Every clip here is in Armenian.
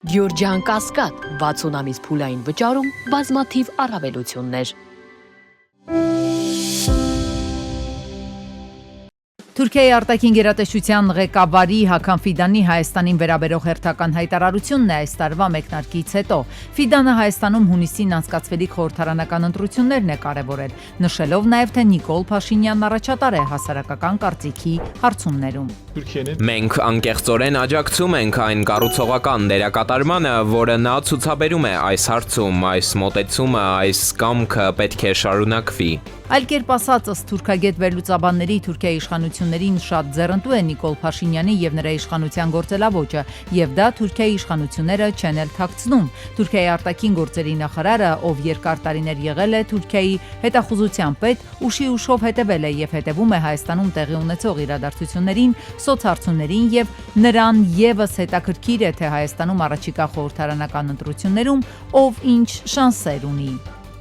Գյորջյան Կասկադ 60 ամիս փուլային վճարում բազմաթիվ առավելություններ։ Թուրքիայի արտաքին գերատեսչության ղեկավարի Հական Ֆիդանի Հայաստանին վերաբերող հերթական հայտարարությունն է այս տարվա մեկնարկից հետո։ Ֆիդանը Հայաստանում հունիսին անցկացվելիք խորհրդարանական ընտրություններն է կարևորել, նշելով նաև, թե Նիկոլ Փաշինյանն առաջատար է հասարակական կարծիքի հարցումներում։ Մենք անկեղծորեն աջակցում ենք այն կառուցողական դերակատարմանը, որը նա ցուցաբերում է այս հարցում, այս մոտեցումը, այս կամքը պետք է շարունակվի։ Այլ կերպ ասած, ըստ թուրքագետ վերլուծաբանների, Թուրքիայի իշխանություններին շատ ձեռնտու է Նիկոլ Փաշինյանի եւ նրա իշխանության գործելավոճը, եւ դա Թուրքիայի իշխանությունները չեն էլ թաքցնում։ Թուրքիայի արտաքին գործերի նախարարը, ով երկար տարիներ եղել է Թուրքիայի հետախուզության պետ, ուշով հետևել է եւ հետևում է Հայաստանում տեղի ունեցող իրադարձություններին, սոցհարցումներին եւ նրան եւս հետաքրքիր է, թե Հայաստանում առաջիկա խորհրդարանական ընտրություններում ով ինչ շանսեր ունի։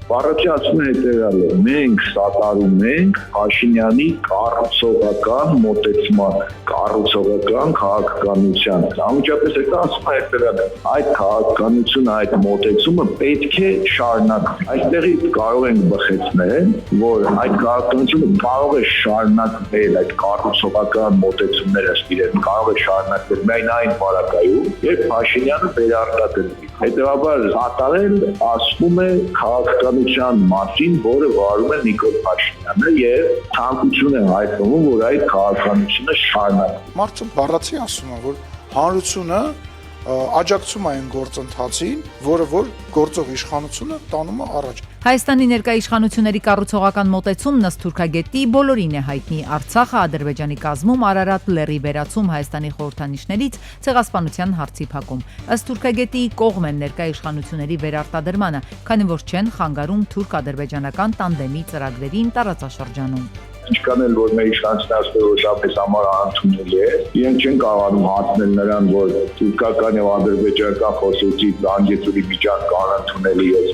Առաջացնում է հետևյալը, մենք սատարում ենք Փաշինյանի կառուցողական մոտեցման, կառուցողական քաղաքականության։ Անմիջապես այդ ասում է հետևյալը, այդ քաղաքականությունը, այդ մոտեցումը պետք է շարունակվի։ Այստեղից կարող ենք բխեցնել, որ այդ քաղաքականությունը կարող է շարունակվել, այդ կառուցողական մոտեցումները իրեն կարող է շարունակվել միայն այն պարագայում, երբ Փաշինյանը վերարտադրվի։ Հետևաբար սատարել ասվում է քաղաքականության մասին, որը վարում է Նիկոլ Փաշինյանը եւ ցանկություն է հայտնում, որ այդ քաղաքականությունը շարունակվի։ Մարդը բառացի ասում է, որ հանրությունը աջակցում է այն գործընթացին, որը որ գործող իշխանությունը տանում է առաջ։ Հայաստանի ներկա իշխանությունների կառուցողական մոտեցումն ըստ թուրքագետի բոլորին է հայտնի։ Արցախը Ադրբեջանի կազմում, Արարատ լեռի վերացում Հայաստանի խորհրդանիշներից, ցեղասպանության հարցի փակում։ Ըստ թուրքագետի կողմ են ներկա իշխանությունների վերարտադրմանը, քանի որ չեն խանգարում թուրք-ադրբեջանական տանդեմի ծրագրերին տարածաշրջանում։ Ինչքան էլ որ մեր իշխանությունները որոշապես համար անընդունելի է, իրենք չեն կարողանում հասնել նրան, որ թուրքական եւ ադրբեջանական խոսեցի զանգեցուրի միջանք անընդունելի ես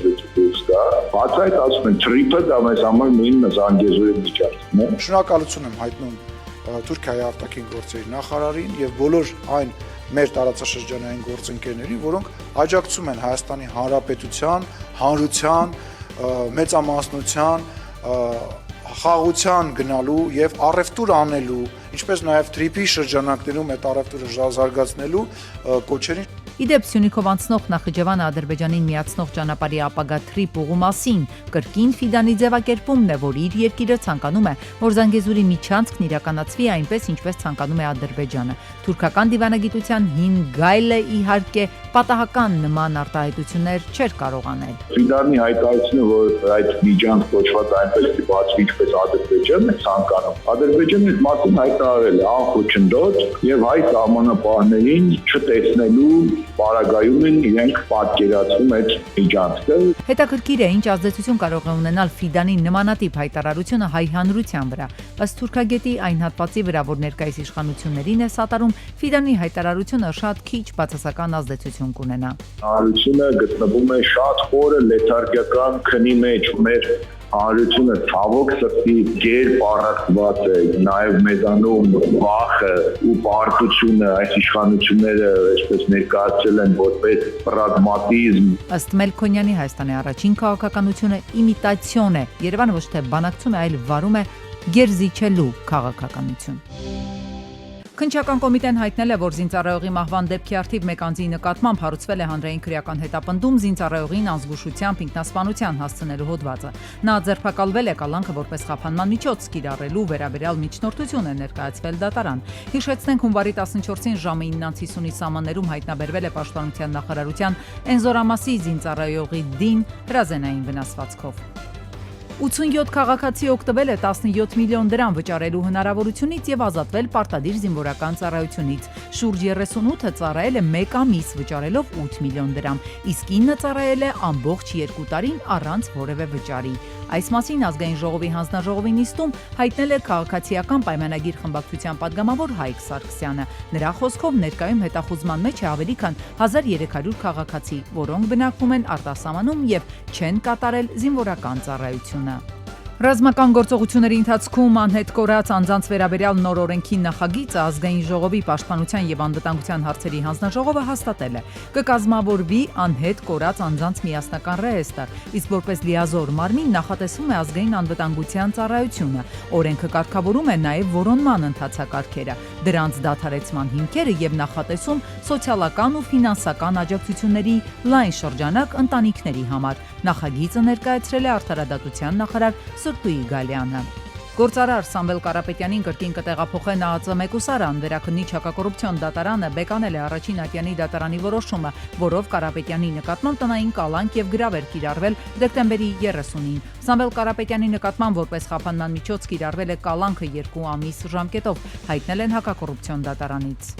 կա։ Բաց այդ ասում են, թրիփը դա մեզ համար նույն զանգեզուրի միջանքն է։ Շնորհակալություն եմ հայտնում Թուրքիայի արտաքին գործերի նախարարին եւ բոլոր այն մեր տարածաշրջանային գործընկերներին, որոնք աջակցում են Հայաստանի Հանրապետության, հանրության, մեծամասնության խաղաղության գնալու եւ առևտուր անելու, ինչպես նաեւ թրիփի շրջանակներում այդ առևտուրը զարգացնելու կոչերին։ Իդեպ Սյունիքով անցնող Նախիջևանը Ադրբեջանին միացնող ճանապարհի ապագա թրիփ ուղու մասին կրկին Ֆիդանի ձևակերպումն է, որ իր երկիրը ցանկանում է, որ Զանգեզուրի միջանցքն իրականացվի այնպես, ինչպես ցանկանում է Ադրբեջանը։ Թուրքական դիվանագիտության հին գայլը իհարկե պատահական նման արտահայտություններ չէր կարող անել։ Ֆիդանի հայտարարությունը, որ այդ միջանք կոչված այնպես բացվի, ինչպես Ադրբեջանն է ցանկանում։ Ադրբեջանը այդ մասին հայտարարել է անխոչնդոտ եւ հայ սահմանապահներին չտեսնելու պարագայում են իրենք պատկերացում այդ միջանցքը։ Հետաքրքիր է, ինչ ազդեցություն կարող է ունենալ Ֆիդանի նմանատիպ հայտարարությունը հայ հանրության վրա։ Ըստ թուրքագետի այն հատվածի վրա, որ ներկայիս իշխանություններին է սատարում, Ֆիդանի հայտարարությունը շատ քիչ բացասական ազդեցություն կունենա։ Հանրությունը գտնվում է շատ խորը լեթարգիական քնի մեջ, մեր հանրությունը ցավոք սրտի գերպառակտված է, նաև մեզանում վախը ու պարտությունը այս իշխանությունները այսպես ներկայացել են որպես պրագմատիզմ։ Ըստ Մելքոնյանի Հայաստանի առաջին քաղաքականությունը իմիտացիոն է։ Երևանը ոչ թե բանակցում է, այլ վարում է գերզիչելու քաղաքականություն։ Քննչական կոմիտեն հայտնել է, որ զինծառայողի մահվան դեպքի առթիվ մեկ անձի նկատմամբ հարուցվել է հանրային քրեական հետապնդում զինծառայողին անզգուշությամբ ինքնասպանության հասցնելու հոդվածը։ Նա ձերբակալվել է, կալանքը որպես խափանման միջոց կիրառելու վերաբերյալ միջնորդություն է ներկայացվել դատարան։ Հիշեցնենք, հունվարի 14-ին ժամը 9:50-ի սահմաններում հայտնաբերվել է Պաշտպանության նախարարության Էնզորամասի զինծառայողի դին հրազենային վնասվածքով։ 87 քաղաքացի օգտվել է 17 միլիոն դրամ վճարելու հնարավորությունից եւ ազատվել պարտադիր զինվորական ծառայությունից։ Շուրջ 38-ը ծառայել է 1 ամիս վճարելով 8 միլիոն դրամ, իսկ 9-ը ծառայել է ամբողջ 2 տարին առանց որևէ վճարի։ Այս մասին Ազգային ժողովի հանձնաժողովի նիստում հայտնել է քաղաքացիական պայմանագիր խմբակցության падգամավոր Հայկ Սարգսյանը։ Նրա խոսքով ներկայում հետախուզման մեջ է ավելի քան 1300 քաղաքացի, որոնք բնակվում են արտասահմանում եւ չեն կատարել զինվորական ծառայությունը։ Ռազմական գործողությունների ընթացքում անհետ կորած անձանց վերաբերյալ նոր օրենքի նախագիծը ազգային ժողովի պաշտպանության եւ անվտանգության հարցերի հանձնաժողովը հաստատել է։ Կկազմավորվի անհետ կորած անձանց միասնական ռեեստր, իսկ որպես լիազոր մարմին նախատեսվում է ազգային անվտանգության ծառայությունը։ Օրենքը կարգավորում է նաեւ որոնման ընթացակարգերը, դրանց դադարեցման հիմքերը եւ նախատեսում սոցիալական ու ֆինանսական աջակցությունների լայն շրջանակ ընտանիքների համար։ Նախագիծը ներկայացրել է Արդարադատության նախարար Սրտուի Գալյանը։ Գործարար Սամվել Կարապետյանին կրկին կտեղափոխեն ԱԱԾ մեկուսարան, վերաքննիչ հակակոռուպցիոն դատարանը բեկանել է առաջին ատյանի դատարանի որոշումը, որով Կարապետյանի նկատմամբ տնային կալանք եւ գրավ էր կիրառվել դեկտեմբերի 30-ին։ Սամվել Կարապետյանի նկատմամբ որպես խափանման միջոց կիրառվել է կալանքը 2 ամիս ժամկետով, հայտնել են հակակոռուպցիոն դատարանից։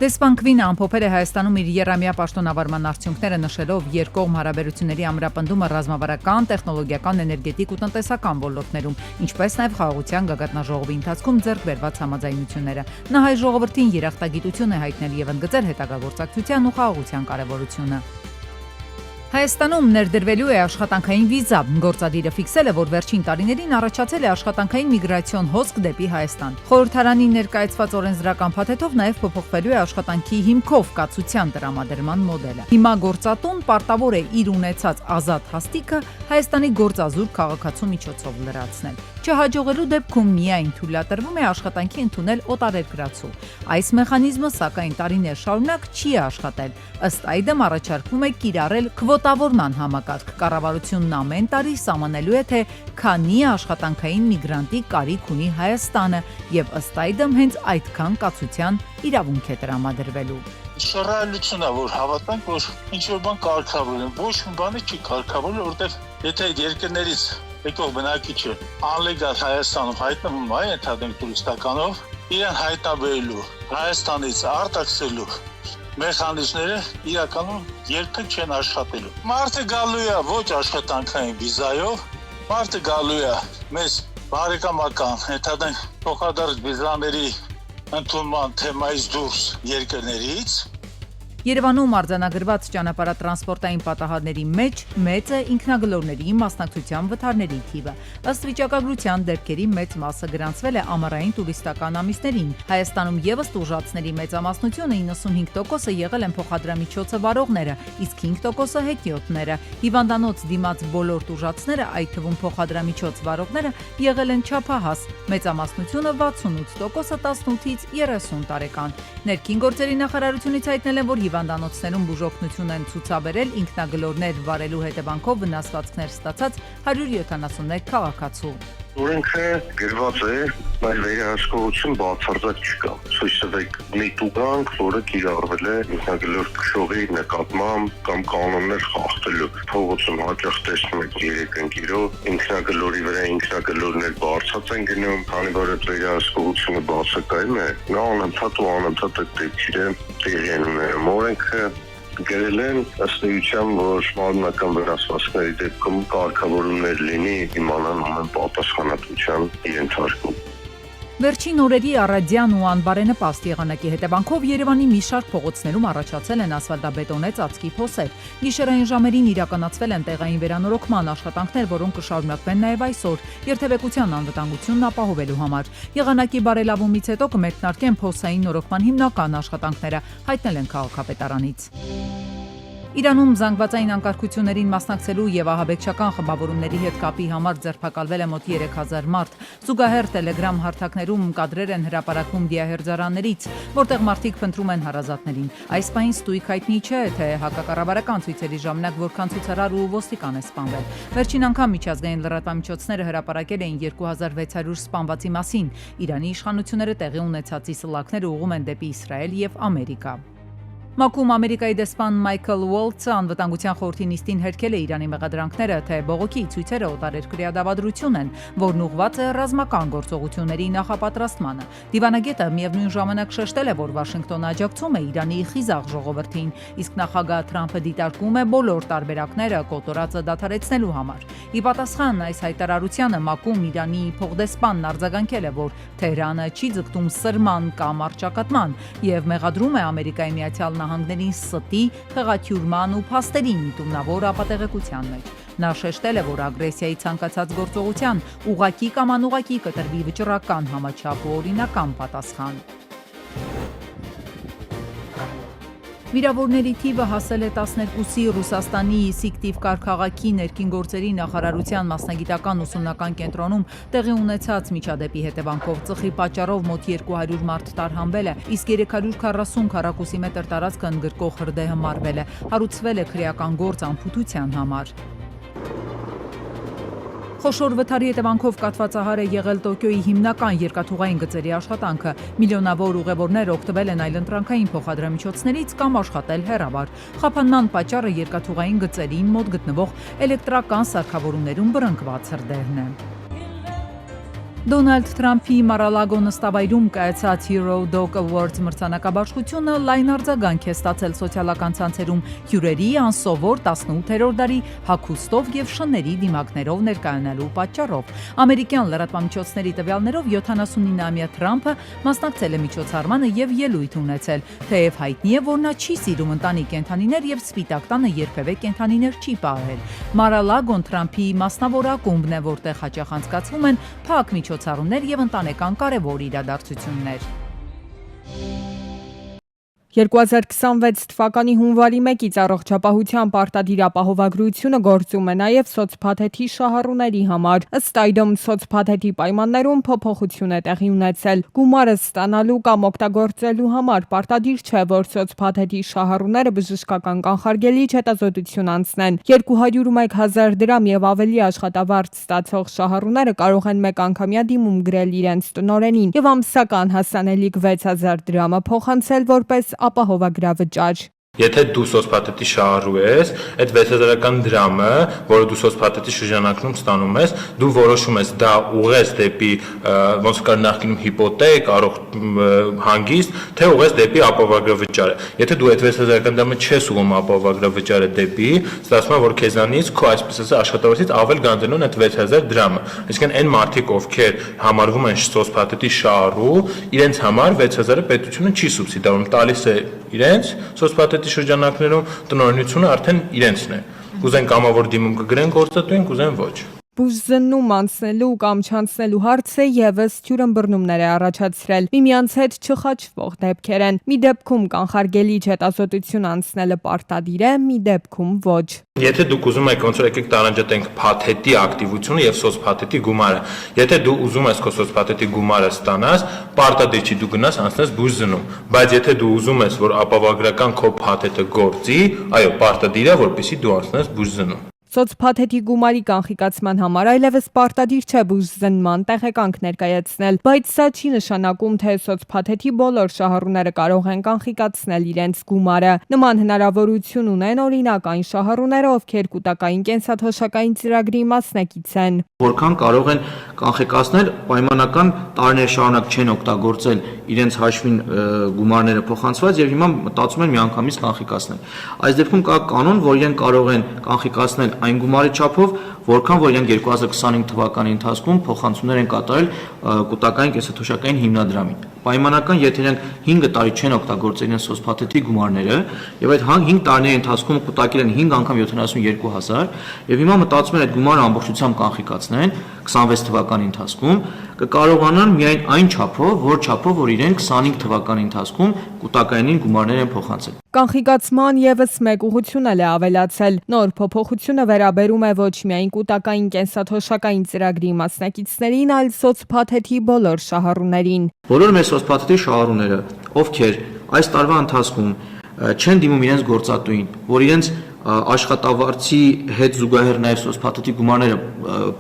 Դեսպան Քվինը ամփոփել է Հայաստանում իր եռամյա պաշտոնավարման արդյունքները, նշելով երկկողմ հարաբերությունների ամրապնդումը ռազմավարական, տեխնոլոգիական, էներգետիկ ու տնտեսական ոլորտներում, ինչպես նաև խաղաղության գագաթնաժողովի ընթացքում ձեռք բերված համաձայնությունները։ Նա հայ ժողովրդին երախտագիտություն է հայտնել եւ ընդգծել հետագա գործակցության ու խաղաղության կարեւորությունը։ Հայաստանում ներդրվելու է աշխատանքային վիզա։ Գործադիրը ֆիքսել է, որ վերջին տարիներին առաջացել է աշխատանքային միգրացիոն հոսք դեպի Հայաստան։ Խորհրդարանի ներկայացված օրենսդրական փաթեթով նաև փոփոխվելու է աշխատանքի հիմքով կացության տրամադրման մոդելը։ Հիմա գործատուն պարտավոր է իր ունեցած ազատ հաստիքը Հայաստանի գործազուրկ քաղաքացու միջոցով լրացնել։ Չհաջողելու դեպքում միայն թույլատրվում է աշխատանքի ընդունել օտարերկրացու։ Այս մեխանիզմը սակայն տարիներ շարունակ չի աշխատել։ Ըստ այդմ առաջարկվում է կիրառել քվոտավորման համակարգ։ Կառավարությունն ամեն տարի սահմանելու է, թե քանի աշխատանքային միգրանտի կարիք ունի Հայաստանը, եւ ըստ այդմ հենց այդքան կացության իրավունք է տրամադրվելու։ Շռայլությունն է, որ հավատանք, որ ինչ-որ բան կարգավորել են, ոչ մի բանը չի կարգավորել, որովհետև եթե այդ երկրներից եկող բնակիչը անլեգալ Հայաստանում հայտնվում է, ընդհանրենք տուրիստականով, իրեն հայտնաբերելու, Հայաստանից արտաքսելու մեխանիզմները իրականում երբեք չեն աշխատելու։ Մարդը գալու է ոչ աշխատանքային վիզայով, մարդը գալու է մեզ բարեկամական, ընդհանրենք փոխադարձ վիզաների ընդունման թեմայից դուրս երկրներից։ Երևանում արձանագրված ճանապարհատրանսպորտային պատահարների մեջ մեծ է ինքնագլորների մասնակցության վթարների թիվը։ Ըստ վիճակագրության դեպքերի մեծ մասը գրանցվել է ամառային տուրիստական ամիսներին։ Հայաստանում եւս տուժածների մեծամասնությունը 95%-ը եղել են փոխադրամիջոցը վարողները, իսկ 5%-ը հետիոտները։ Հիվանդանոց դիմաց բոլոր տուժածները, այդ թվում փոխադրամիջոց վարողները, եղել են չափահաս, մեծամասնությունը 68%-ը 18-ից 30 տարեկան։ Ներքին գործերի նախարարությունից հայտնել են, որ հիվանդանոցներում բուժօգնություն են ցուցաբերել ինքնագլորներ վարելու հետևանքով վնասվածքներ ստացած 171 քաղաքացու։ Օրենքը գրված է, բայց վերահսկողություն բացարձակ չկա։ Ցույց տվեք մի տուգանք, որը կիրառվել է ինքնագլոր քշողի նկատմամբ կամ կանոններ խախտելու։ Փողոցում հաճախ տեսնում եք 3 ընկերով ինքնագլորի վրա ինքնագլորներ բարձած են գնում, քանի որ այդ վերահսկողությունը բացակայում է, նա անընդհատ այդ դեպքերը տեղի են ունենում։ Օրենքը գրել են ըստ էության, որ մարմնական վնասվածքների դեպքում կարգավորումներ լինի իմանան ամեն պատասխանատվության ենթարկում։ Վերջին օրերի առադյան ու անբարենպաստ եղանակի հետևանքով Երևանի մի շարք փողոցներում առաջացել են ասֆալտաբետոնե ծածկի փոսեր։ Գիշերային ժամերին իրականացվել են տեղային վերանորոգման աշխատանքներ, որոնք կշարունակվեն նաև այսօր, երթևեկության անվտանգությունն ապահովելու համար։ Եղանակի բարելավումից հետո կմեկնարկեն փոսային նորոգման հիմնական աշխատանքները, հայտնել են քաղաքապետարանից։ Իրանում զանգվածային անկարգություններին մասնակցելու եւ ահաբեկչական խմբավորումների հետ կապի համար ձերբակալվել է մոտ 3000 մարդ։ Զուգահեռ Telegram հարթակներում կադրեր են հրապարակվում դիահերձարաններից, որտեղ մարդիկ փնտրում են հարազատներին։ Այս պահին ստույգ հայտնի չէ, թե հակակառավարական ցույցերի ժամանակ որքան ցուցարար ու ոստիկան է սպանվել։ Վերջին անգամ միջազգային լրատվամիջոցները հրապարակել էին 2600 սպանվածի մասին։ Իրանի իշխանությունները տեղի ունեցածի սլաքները ուղղում են դեպի Իսրայել եւ Ամերիկա։ Մակում Ամերիկայի դեսպան Մայքլ Ուոլթսը անվտանգության խորհրդի նիստին հերքել է Իրանի մեղադրանքները, թե բողոքի ցույցերը օտարերկրյա դավադրություն են, որն ուղղված է ռազմական գործողությունների նախապատրաստմանը։ Դիվանագետը միևնույն ժամանակ շեշտել է, որ Վաշինգտոնը աջակցում է Իրանի խիզախ ժողովրդին, իսկ նախագահ Թրամփը դիտարկում է բոլոր տարբերակները կոտորածը դադարեցնելու համար։ Ի պատասխան այս հայտարարությանը Մակում Իրանի փոխդեսպանն արձագանքել է, որ Թեհրանը չի ձգտում սրման կամ առճակատման եւ մեղադրում է Ամերիկայի Միացյալ Նահանգներին ստի, խեղաթյուրման ու փաստերի միտումնավոր ապատեղեկության մեջ։ Նա շեշտել է, որ ագրեսիայի ցանկացած գործողության ուղղակի կամ անուղղակի կտրվի վճռական, համաչափ ու օրինական պատասխան։ Վիրավորների թիվը հասել է 12-ի Ռուսաստանի Սիկտիվկար քաղաքի ներքին գործերի նախարարության մասնագիտական ուսումնական կենտրոնում տեղի ունեցած միջադեպի հետևանքով ծխի պատճառով մոտ 200 մարդ տարհանվել է, իսկ 340 քառակուսի մետր տարածքը ընդգրկող հրդեհը մարվել է, հարուցվել է քրեական գործ անփութության համար։ Խոշոր վթարի հետևանքով կաթվածահար է եղել Տոկիոյի հիմնական երկաթուղային գծերի աշխատանքը։ Միլիոնավոր ուղևորներ օգտվել են այլընտրանքային փոխադրամիջոցներից կամ աշխատել հեռավար։ Խափանման պատճառը երկաթուղային գծերին մոտ գտնվող էլեկտրական սարքավորումներում բռնկված հրդեհն է։ Դոնալդ Թրամփի Mar-a-Lago նստավայրում կայացած Hero Dog Awards մրցանակաբաշխությունը լայն արձագանք է ստացել սոցիալական ցանցերում հյուրերի անսովոր 18-րդ դարի հագուստով եւ շների դիմակներով ներկայանալու պատճառով։ Ամերիկյան լրատվամիջոցների տվյալներով 79-ամյա Թրամփը մասնակցել է միջոցառմանը եւ ելույթ ունեցել, թեև հայտնի է, որ նա չի սիրում ընտանիք կենդանիներ եւ Սպիտակ տանը երբևէ կենդանիներ չի պահել։ Mar-a-Lago-ն Թրամփի մասնավոր ակումբն է, որտեղ հաճախ անցկացվում են փակ միջոցառումներ եւ ընտանեկան կարևոր իրադարձություններ։ 2026 թվականի հունվարի 1-ից առողջապահության պարտադիր ապահովագրությունը գործում է նաև սոցփաթեթի շահառուների համար։ Ըստ այդմ սոցփաթեթի պայմաններում փոփոխություն է տեղի ունեցել։ Գումարը ստանալու կամ օգտագործելու համար պարտադիր չէ, որ սոցփաթեթի շահառուները բժշկական կանխարգելիչ հետազոտություն անցնեն։ 201,000 դրամ եւ ավելի աշխատավարձ ստացող շահառուները կարող են մեկ անգամյա դիմում գրել իրենց տնօրենին եւ ամսական հասանելիք 6,000 դրամը փոխանցել որպես ապահովագրավճար։ Եթե դու սոցփաթեթի շահառու ես, այդ 6000 դրամը, որը դու սոցփաթեթի շրջանակում ստանում ես, դու որոշում ես դա ուղղես դեպի ոնց կար նախկինում հիպոթեք, առողջ հանգիստ, թե ուղղես դեպի ապահովագրավճարը։ Եթե դու այդ 6000 դրամը չես ուղղում ապահովագրավճարը դեպի, ստացվում է, որ քեզանից քո այսպես ասած աշխատավարձից ավել գանձելու են այդ 6000 դրամը։ Այսինքն այն մարդիկ, ովքեր համարվում են սոցփաթեթի շահառու, իրենց համար 6000-ը պետությունը չի սուբսիդավորում, տալիս է իրենց սոցփաթեթի շրջանակներում տնօրինությունը արդեն իրենցն է։ Կուզեն կամավոր դիմում կգրեն գործատուին, կուզեն ոչ։ Բուժզննում անցնելու կամ չանցնելու հարցը եւս թյուրըմբռնումներ է առաջացրել։ Միմյանց հետ չխաչվող դեպքեր են։ Մի դեպքում կանխարգելիչ հետազոտություն անցնելը պարտադիր է, մի դեպքում ոչ։ Եթե դուք ուզում եք ոնց որ եկեք տարանջատենք փաթեթի ակտիվությունը եւ սոցփաթեթի գումարը։ Եթե դու ուզում ես քո սոցփաթեթի գումարը ստանաս, պարտադիր չի դու գնաս անցնես բուժզնում։ Բայց եթե դու ուզում ես որ ապահովագրական քո փաթեթը գործի, այո, պարտադիր է, որպեսզի դու անցնես բուժզնում։ Սոցփաթեթի գումարի կանխիկացման համար այլևս պարտադիր չէ բուժզնման տեղեկանք ներկայացնել, բայց սա չի նշանակում, թե սոցփաթեթի բոլոր շահառուները կարող են կանխիկացնել իրենց գումարը։ Նման հնարավորություն ունեն օրինակ այն շահառուները, ովքեր կൂട്ടակային կենսաթոշակային ծրագրի մասնակից են։ Որքան կարող են կանխիկացնել, պայմանական տարիներ շարունակ չեն օգտագործել իրենց հաշվին գումարները փոխանցված եւ հիմա մտածում են միանգամից կանխիկացնել։ Այս դեպքում կա կանոն, որ իրենք կարող են կանխիկացնել այն գումարի չափով, որքան որ իրենք 2025 թվականի ընթացքում փոխանցումներ են կատարել կൂട്ടակային կենսաթոշակային հիմնադրամին։ Պայմանական, եթե իրենք 5 տարի չեն օգտագործել իրենց սոցփաթեթի գումարները եւ այդ 5 տարիների ընթացքում կൂട്ടակել են 5 անգամ 72000 եւ հիմա մտածում են այդ գումարը ամբողջությամբ կանխիկացնեն 26 թվականի ընթացքում, կկարողանան միայն այն չափով, որ իրենք 25 թվականի ընթացքում կൂട്ടակայինին գումարներ են փոխանցել։ Կանխիկացման եւս մեկ ուղղություն է ավելացել։ Նոր փոփոխությունը վերաբերում է ոչ միայն կൂട്ടակային կենսաթոշակային ծրագրի մասնակիցներին, այլ սոցփաթեթի բոլոր շահառուներին։ Բոլոր մեր սոցփաթեթի շահառուները, ովքեր այս տարվա ընթացքում չեն դիմում իրենց գործատուին, որ իրենց աշխատավարձի հետ զուգահեռ նաև սոցփաթեթի գումարները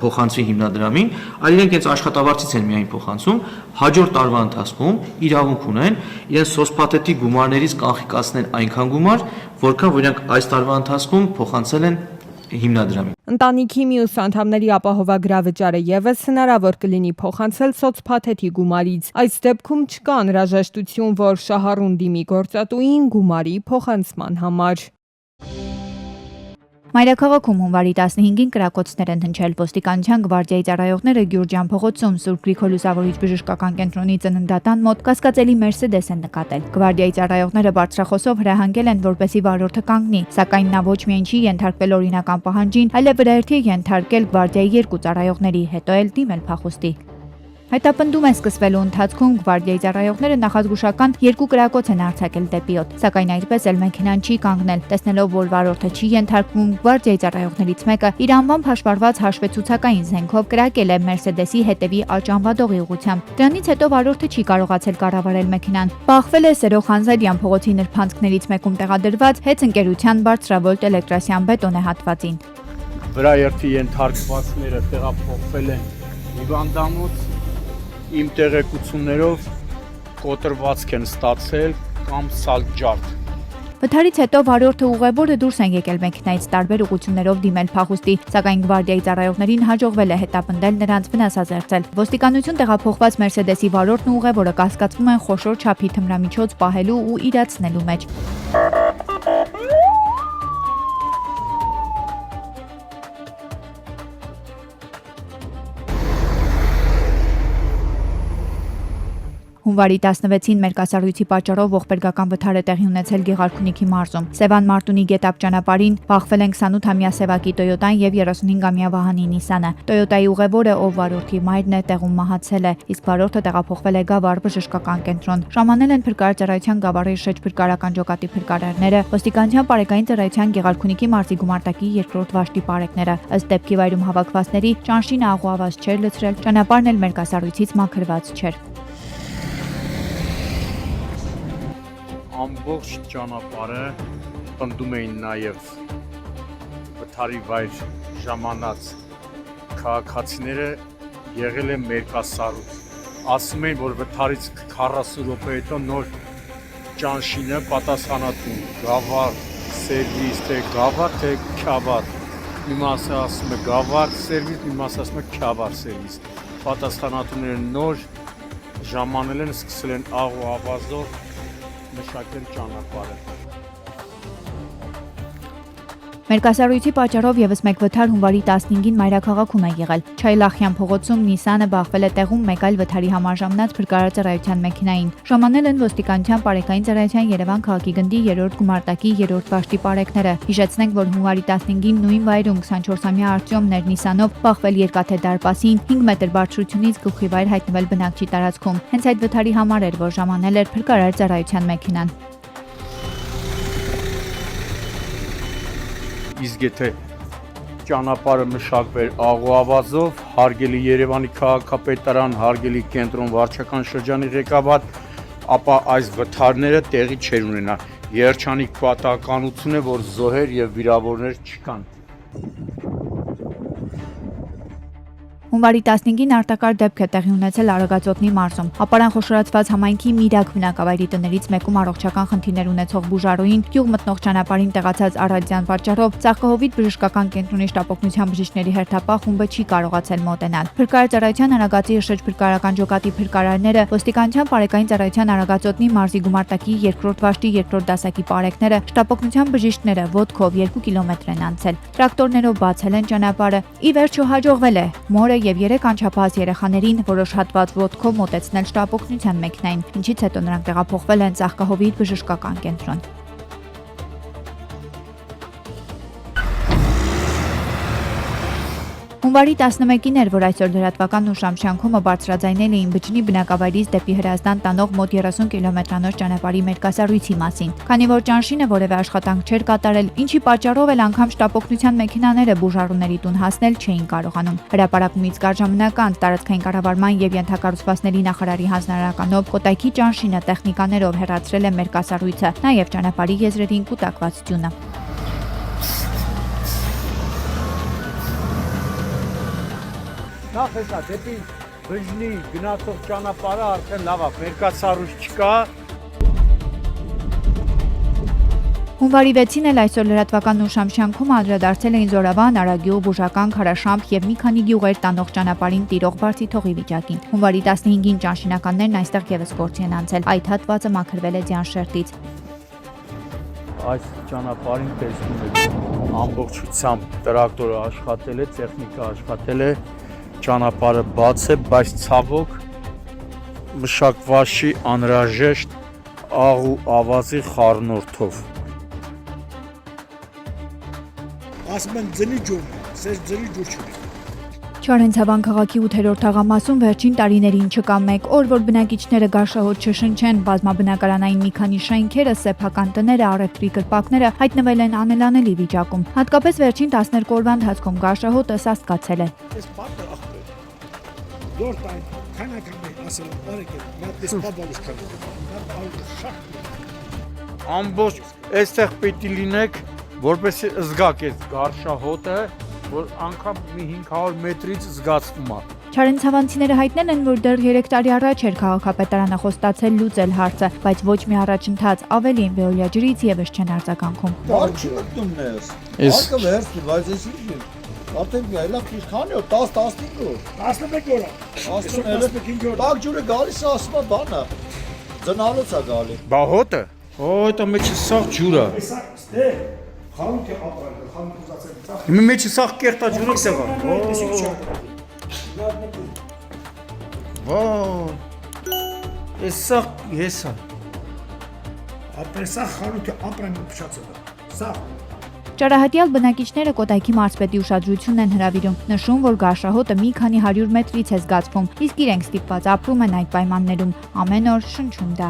փոխանցվի հիմնադրամին, այլ իրենք հենց աշխատավարձից են միայն փոխանցում, հաջորդ տարվա ընթացքում իրավունք ունեն իրենց սոցփաթեթի գումարներից կանխիկացնել այնքան գումար, որքան որ իրենք այս տարվա ընթացքում փոխանցել են հիմնադրամին։ Ընտանիքի մյուս անդամների ապահովագրավճարը եւս հնարավոր կլինի փոխանցել սոցփաթեթի գումարից։ Այս դեպքում չկա անհրաժեշտություն, որ շահառուն դիմի գործատուին գումարի փոխանցման համար։ Մայրաքաղաքում հունվարի 15-ին կրակոցներ են հնչել։ Ոստիկանության գվարդիայի ծառայողները Գյուրջյան փողոցում Սուրբ Գրիգոր Լուսավորիչ բժշկական կենտրոնի ծննդատան մոտ կասկածելի Մերսեդես են նկատել։ Գվարդիայի ծառայողները բարձրախոսով հրահանգել են, որպեսզի վարորդը կանգնի, սակայն նա ոչ միայն չի ենթարկվել օրինական պահանջին, այլև վրայերթի է ենթարկել գվարդիայի երկու ծառայողների, հետո էլ դիմել փախուստի։ Հետապնդում են սկսվելու ընթացքում գվարդիայի ծառայողները նախազգուշական երկու կրակոց են արձակել դեպի օդ, սակայն այդպես էլ մեքենան չի կանգնել։ Տեսնելով, որ վարորդը չի ենթարկվում, գվարդիայի ծառայողներից մեկը իր անվամբ հաշվառված հաշվեցուցակային զենքով կրակել է Մերսեդեսի հետևի աջ անվադողի ուղղությամբ։ Դրանից հետո վարորդը չի կարողացել կառավարել մեքենան։ Բախվել է Սերո Խանզարյան փողոցի նրբանցքներից մեկում տեղադրված հեծ ընկերության բարձրավոլտ էլեկտրասյան բետոնե հատվածին։ Վրայերթի ենթարկվածները տեղափոխվել են հիվանդանոց, իմ տեղեկություններով կոտրվածք են ստացել կամ սալջարդ։ Վթարից հետո վարորդը ուղևորը դուրս են եկել մեքենայից տարբեր ուղղություններով դիմել փախուստի, սակայն գվարդիայի ծառայողներին հաջողվել է հետապնդել նրանց վնասազերծել։ Ոստիկանություն տեղափոխված Մերսեդեսի վարորդն ու ուղևորը կասկածվում են խոշոր չափի թմրամիջոց պահելու ու իրացնելու մեջ։ Հունվարի 16-ին մերկասառույցի պատճառով ողբերգական վթար է տեղի ունեցել Գեղարքունիքի մարզում։ Սևան Մարտունի գետապ ճանապարհին բախվել են 28-ամյա Սևակի Տոյոտան եւ 35-ամյա Վահանի Նիսանը։ Տոյոտայի ուղևորը, ով վարորդի մայրն է, տեղում մահացել է, իսկ վարորդը տեղափոխվել է Գավառ բժշկական կենտրոն։ Ժամանել են փրկարարչարայության Գավառի շրջփրկարարական ջոկատի փրկարարները, ոստիկանության բարեկային ծառայության Գեղարքունիքի մարզի գումարտակի երկրորդ վաշտի պարեկները։ Ըստ դեպքի վայրում հավաքվածների ճանշինը աղուավազ չէր լցրել, ճանապարհն էլ մերկասառույցից մաքրված չէր։ Ամբողջ ճանապարհը պնդում էին նաև վթարի վայր ժամանած քաղաքացիները եղել են մերկասառույց։ Ասում էին, որ վթարից 40 րոպե հետո նոր ճանշինը պատասխանատու Գավառ սերվիս, թե Գավառ, թե Քյավառ։ Մի մասը ասում է Գավառ սերվիս, մի մասը ասում է Քյավառ սերվիս։ Պատասխանատուները նոր ժամանել են, սկսել են աղ ու ավազով մշակել ճանապարհը։ Մերկասառույցի պատճառով եւս մեկ վթար հունվարի 15-ին մայրաքաղաքում է եղել։ Չայլախյան փողոցում Նիսանը բախվել է տեղում մեկ այլ վթարի համար ժամանած փրկարարչարայության մեքենային։ Ժամանել են ոստիկանության բարեկային ծառայության Երևան քաղաքի գնդի 3-րդ գումարտակի 3-րդ վաշտի պարեկները։ Հիշեցնենք, որ հունվարի 15-ին նույն վայրում 24-ամյա Արտյոմներ Նիսանով բախվել երկաթե դարպասին 5 մետր բարձրությունից գլխի վայր հայտնվել բնակչի տարածքում։ Հենց այդ վթարի համար էր, որ ժամանել էր փրկարարչարայության մեքենան։ Իսկ եթե ճանապարհը մշակվեր աղուավազով, հարգելի Երևանի քաղաքապետարան, հարգելի կենտրոն վարչական շրջանի ղեկավար, ապա այս վթարները տեղի չեր ունենա։ Երջանիկ պատահականություն է, որ զոհեր եւ վիրավորներ չկան։ Հունվարի 15-ին արտակարգ դեպք է տեղի ունեցել Արագածոտնի մարզում։ Ապարան խոշորացված համայնքի Միրակ բնակավայրի տներից մեկում առողջական խնդիրներ ունեցող բուժարուին գյուղ մտնող ճանապարհին տեղացած առադյան պատճառով Ծաղկահովիտ բժշկական կենտրոնի շտապօգնության բժիշկների հերթապահ խումբը չի կարողացել մոտենալ։ Փրկարարչարայության Արագածի շրջփրկարարական ջոկատի փրկարարները, ոստիկանության բարեկային ծառայության Արագածոտնի մարզի գումարտակի 2-րդ վաշտի 2-րդ դասակի պարեկները, շտապօգնության բժիշկները ոտքով 2 կիլոմետր են անցել։ Տրակտորներով բացել են ճանապարհը։ Ի վերջո հաջողվել է մորը եւ 3 անչափահաս երեխաներին որոշ հատված ոտքով մոտեցնել շտապօգնության մեքենային, ինչից հետո նրանք տեղափոխվել են Ծաղկահովիտ բժշկական կենտրոն։ Հունվարի 11-ին էր, որ այսօր լրատվական ուժամ շանքումը բարձրաձայնել էին Բջջնի բնակավայրից դեպի Հրազդան տանող մոտ 30 կիլոմետրանոց ճանապարհի մերկասառույցի մասին։ Քանի որ ճանշինը որևէ աշխատանք չէր կատարել, ինչի պատճառով էլ անգամ շտապօգնության մեքենաները բուժարուների տուն հասնել չէին կարողանում։ Հրապարակումից կար ժամանակ անց տարածքային կառավարման եւ ենթակառուցվածքների նախարարի հանձնարարականով Կոտայքի ճանշինը տեխնիկաներով հեռացրել է մերկասառույցը, նաեւ ճանապարհի եզրերին կուտակված ձյունը։ Նախ հեսա դեպի Բջջնի գնացող ճանապարհը արդեն լավ է, մերկասառույց չկա։ Հունվարի 6-ին էլ այսօր լրատվական ուժամ շանքում անդրադարձել էին Զորավան, Արագյուղ, Բուժական, Խարաշամփ եւ մի քանի գյուղեր տանող ճանապարհին տիրող բարձի թողի վիճակին։ Հունվարի 15-ին ճանշինականներն այստեղ եւս գործի են անցել։ Այդ հատվածը մաքրվել է ձյան շերտից։ այս ճանապարհին տեսնում եք ամբողջությամբ տրակտորը աշխատել է, տեխնիկա աշխատել է, ճանապարհը բաց է, բայց ցավոք մշակվաշի անհրաժեշտ աղ ու ավազի խառնուրդով։ Ասում են ձնի ջուր, սեր ձնի ջուր չունի։ Չարենցավան քաղաքի 8-րդ թաղամասում վերջին տարիներին չկա մեկ օր, որ բնակիչները գարշահոտ չշնչեն, բազմաբնակարանային մի քանի շենքերը, սեփական տները, առևտրի կրպակները հայտնվել են անելանելի վիճակում։ Հատկապես վերջին 12 օրվա ընթացքում գարշահոտը սաստկացել է։ Այս բանը ախպեր։ Դորտ այն քանակամի ասել բարեկե, նա դեսպաբալուս քան։ Նա շախ։ Ամբողջ այստեղ պիտի լինեք, որպեսզի զգաք այս գարշահոտը, որ անգամ մի 500 մետրից զգացվում է։ Չարենցավանցիները հայտնել են, որ դեռ 3 տարի առաջ էր քաղաքապետարանը խոստացել լուծել հարցը, բայց ոչ մի առաջընթաց, ավելին Վեոլիա ջրից եւս չեն արձագանքում։ Բարձր մտնում ես։ Արկը վերցնի, բայց ես ինչ։ Արդեն այլախ քիչ քանի օր 10-15 օր։ 11 օր։ 15 օր։ Բակ ջուրը գալիս է, ասում է բանը։ Ծնալուց է գալի։ Բա հոտը։ Օ, դա մեջը սաղ ջուր է։ Սա ստե խանութ է ապրել, խանութ ուզացել։ Մի մեջը սաղ կեղտա ջուրը սեղա։ Վա։ Էս սաղ հեսա։ Ապրել սա խանութ է ապրել փչացել։ Սա Ճարահատյալ բնակիչները Կոտայքի մարզպետի ուշադրությունն են հրավիրում, նշում, որ գարշահոտը մի քանի 100 մետրից է զգացվում, իսկ իրենք ստիպված ապրում են այդ պայմաններում, ամեն օր շնչում դա։